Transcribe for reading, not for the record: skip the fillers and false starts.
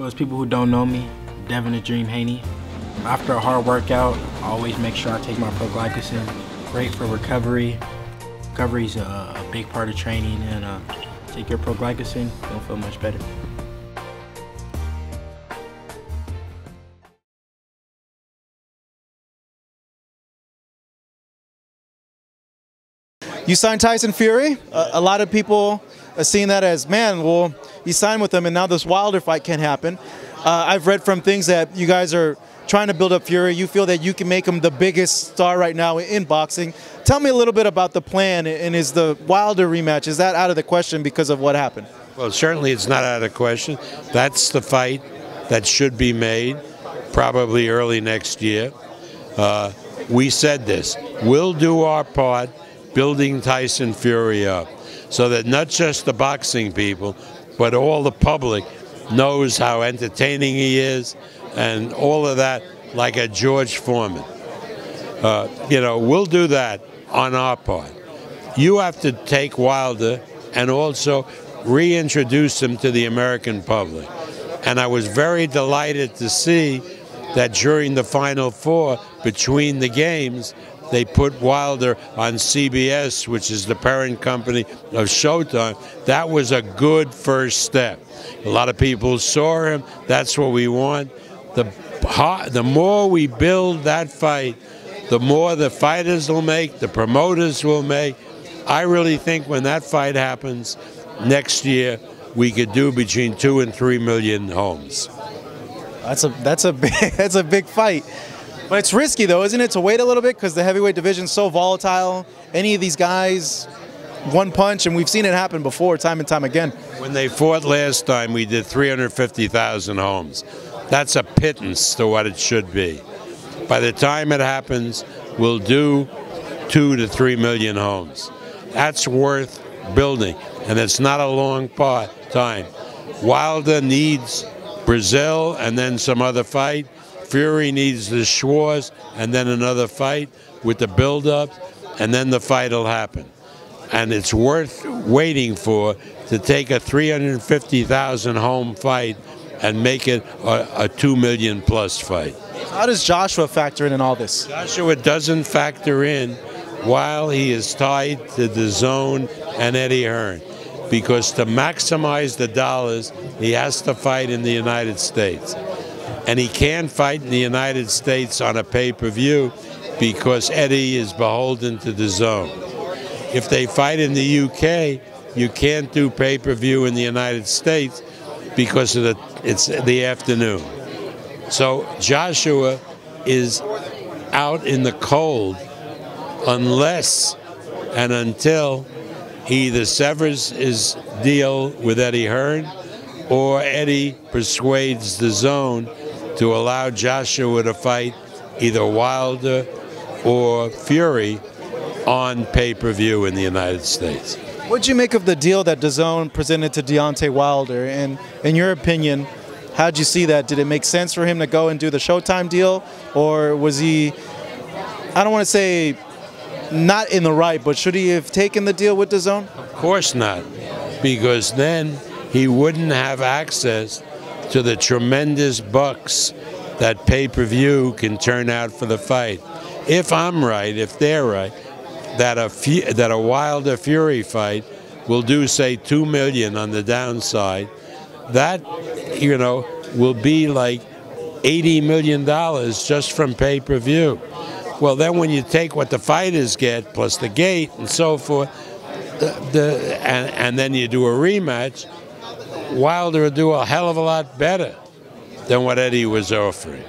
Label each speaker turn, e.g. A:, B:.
A: For those people who don't know me, Devin the Dream Haney. After a hard workout, I always make sure I take my proglycosin. Great for recovery. Recovery is a big part of training, and take your proglycosin, you'll feel much better.
B: You signed Tyson Fury. A lot of people are seeing that as, man, well, you signed with him and now this Wilder fight can't happen. I've read from things that you guys are trying to build up Fury. You feel that you can make him the biggest star right now in boxing. Tell me a little bit about the plan, and is the Wilder rematch, is that out of the question because of what happened?
C: Well, certainly it's not out of the question. That's the fight that should be made probably early next year. We said this. We'll do our part building Tyson Fury up so that not just the boxing people, but all the public knows how entertaining he is and all of that, like a George Foreman. We'll do that on our part. You have to take Wilder and also reintroduce him to the American public. And I was very delighted to see that during the Final Four, between the games, they put Wilder on CBS, which is the parent company of Showtime. That was a good first step. A lot of people saw him. That's what we want. The more we build that fight, the more the fighters will make, the promoters will make. I really think when that fight happens next year, we could do between 2 and 3 million homes.
B: That's a big fight. But it's risky, though, isn't it, to wait a little bit because the heavyweight division is so volatile. Any of these guys, one punch, and we've seen it happen before, time and time again.
C: When they fought last time, we did 350,000 homes. That's a pittance to what it should be. By the time it happens, we'll do 2 to 3 million homes. That's worth building, and it's not a long time. Wilder needs Brazil and then some other fight. Fury needs the Schwarz and then another fight with the build-up, and then the fight will happen. And it's worth waiting for to take a 350,000 home fight and make it a 2 million plus fight.
B: How does Joshua factor in all this?
C: Joshua doesn't factor in while he is tied to DAZN and Eddie Hearn, because to maximize the dollars, he has to fight in the United States. And he can't fight in the United States on a pay-per-view because Eddie is beholden to DAZN. If they fight in the UK, you can't do pay-per-view in the United States because of it's the afternoon. So Joshua is out in the cold unless and until he either severs his deal with Eddie Hearn or Eddie persuades DAZN to allow Joshua to fight either Wilder or Fury on pay-per-view in the United States.
B: What'd you make of the deal that DAZN presented to Deontay Wilder? And in your opinion, how'd you see that? Did it make sense for him to go and do the Showtime deal? Or was he, I don't want to say not in the right, but should he have taken the deal with DAZN?
C: Of course not, because then he wouldn't have access to the tremendous bucks that pay-per-view can turn out for the fight. If I'm right, if they're right, that a Wilder Fury fight will do, say, 2 million on the downside, that, will be like $80 million just from pay-per-view. Well, then when you take what the fighters get, plus the gate and so forth, and then you do a rematch, Wilder will do a hell of a lot better than what Eddie was offering.